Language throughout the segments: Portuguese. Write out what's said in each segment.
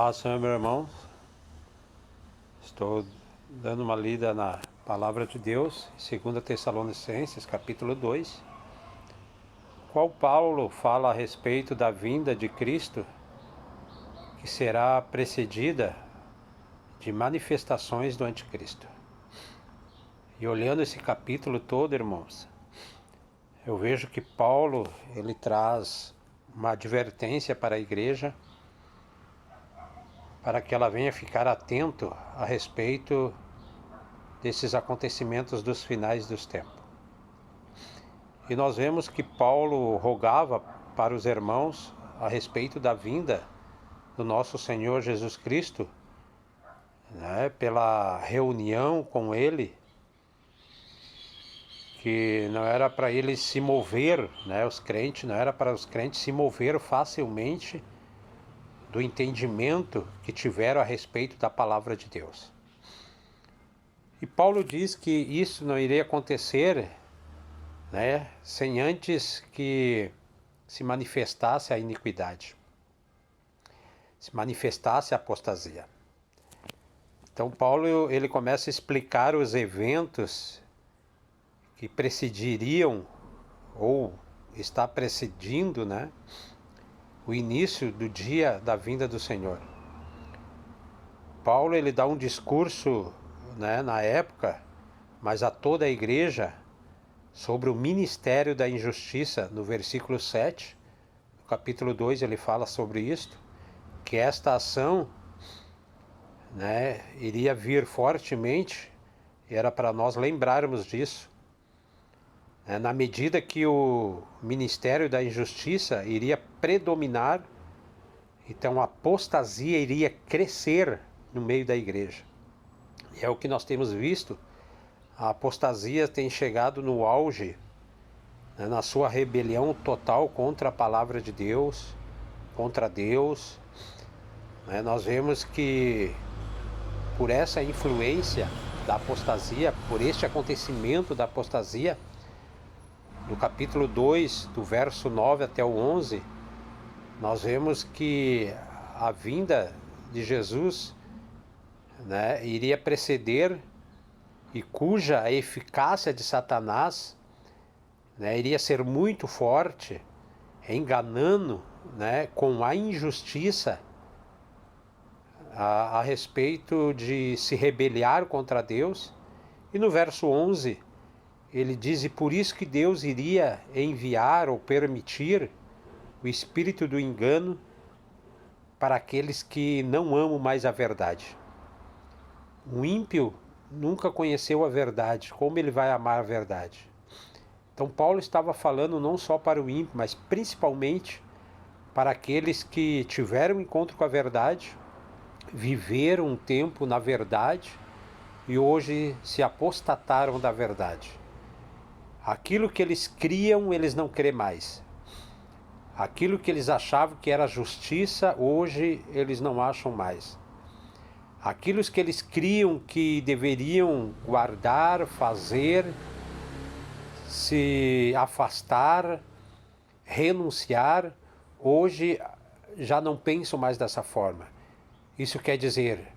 Paz, Senhor, meu irmão. Estou dando uma lida na Palavra de Deus, 2 Tessalonicenses, capítulo 2, qual Paulo fala a respeito da vinda de Cristo, que será precedida de manifestações do Anticristo. E olhando esse capítulo todo, irmãos, eu vejo que Paulo, ele traz uma advertência para a igreja, para que ela venha ficar atento a respeito desses acontecimentos dos finais dos tempos. E nós vemos que Paulo rogava para os irmãos a respeito da vinda do nosso Senhor Jesus Cristo, pela reunião com Ele, que não era para eles se mover, os crentes, não era para os crentes se mover facilmente do entendimento que tiveram a respeito da palavra de Deus. E Paulo diz que isso não iria acontecer, sem antes que se manifestasse a iniquidade, se manifestasse a apostasia. Então Paulo ele começa a explicar os eventos que precediriam ou está precedindo, o início do dia da vinda do Senhor. Paulo ele dá um discurso, na época, mas a toda a igreja, sobre o ministério da injustiça, no versículo 7, no capítulo 2 ele fala sobre isto, que esta ação, iria vir fortemente, e era para nós lembrarmos disso, na medida que o ministério da injustiça iria predominar, então a apostasia iria crescer no meio da igreja. E é o que nós temos visto. A apostasia tem chegado no auge, na sua rebelião total contra a palavra de Deus, contra Deus. Nós vemos que por essa influência da apostasia, por este acontecimento da apostasia, no capítulo 2, do verso 9 até o 11, nós vemos que a vinda de Jesus iria preceder e cuja eficácia de Satanás iria ser muito forte, enganando com a injustiça a respeito de se rebeliar contra Deus. E no verso 11 ele diz: e por isso que Deus iria enviar ou permitir o espírito do engano para aqueles que não amam mais a verdade. O ímpio nunca conheceu a verdade, como ele vai amar a verdade? Então Paulo estava falando não só para o ímpio, mas principalmente para aqueles que tiveram encontro com a verdade, viveram um tempo na verdade e hoje se apostataram da verdade. Aquilo que eles criam, eles não crêem mais. Aquilo que eles achavam que era justiça, hoje eles não acham mais. Aquilo que eles criam que deveriam guardar, fazer, se afastar, renunciar, hoje já não pensam mais dessa forma. Isso quer dizer,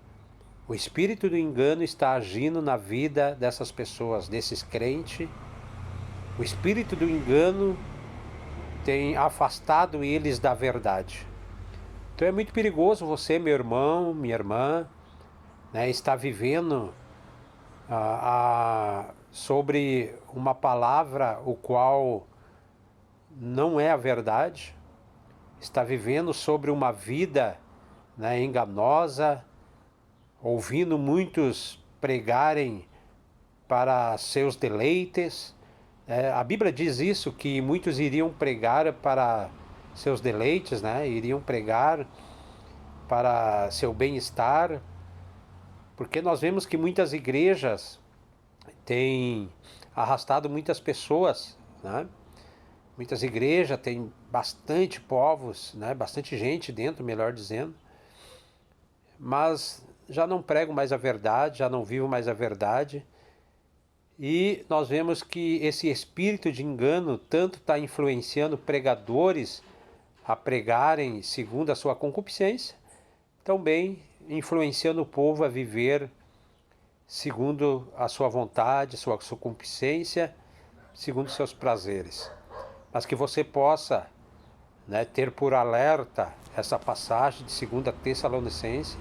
o espírito do engano está agindo na vida dessas pessoas, desses crentes. O espírito do engano tem afastado eles da verdade. Então é muito perigoso você, meu irmão, minha irmã, estar vivendo sobre uma palavra o qual não é a verdade, está vivendo sobre uma vida enganosa, ouvindo muitos pregarem para seus deleites. A Bíblia diz isso, que muitos iriam pregar para seus deleites, iriam pregar para seu bem-estar, porque nós vemos que muitas igrejas têm arrastado muitas pessoas, Muitas igrejas têm bastante povos, bastante gente dentro, melhor dizendo, mas já não pregam mais a verdade, já não vivem mais a verdade. E nós vemos que esse espírito de engano tanto está influenciando pregadores a pregarem segundo a sua concupiscência, também influenciando o povo a viver segundo a sua vontade, sua concupiscência, segundo seus prazeres. Mas que você possa, né, ter por alerta essa passagem de 2 Tessalonicenses,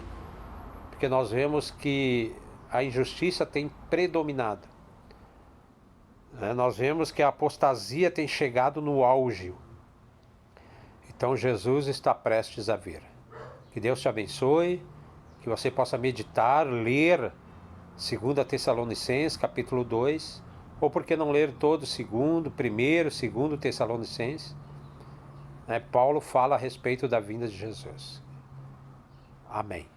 porque nós vemos que a injustiça tem predominado. Nós vemos que a apostasia tem chegado no auge. Então Jesus está prestes a vir. Que Deus te abençoe, que você possa meditar, ler 2 Tessalonicenses, capítulo 2, ou por que não ler todo o 1º Tessalonicenses? Paulo fala a respeito da vinda de Jesus. Amém.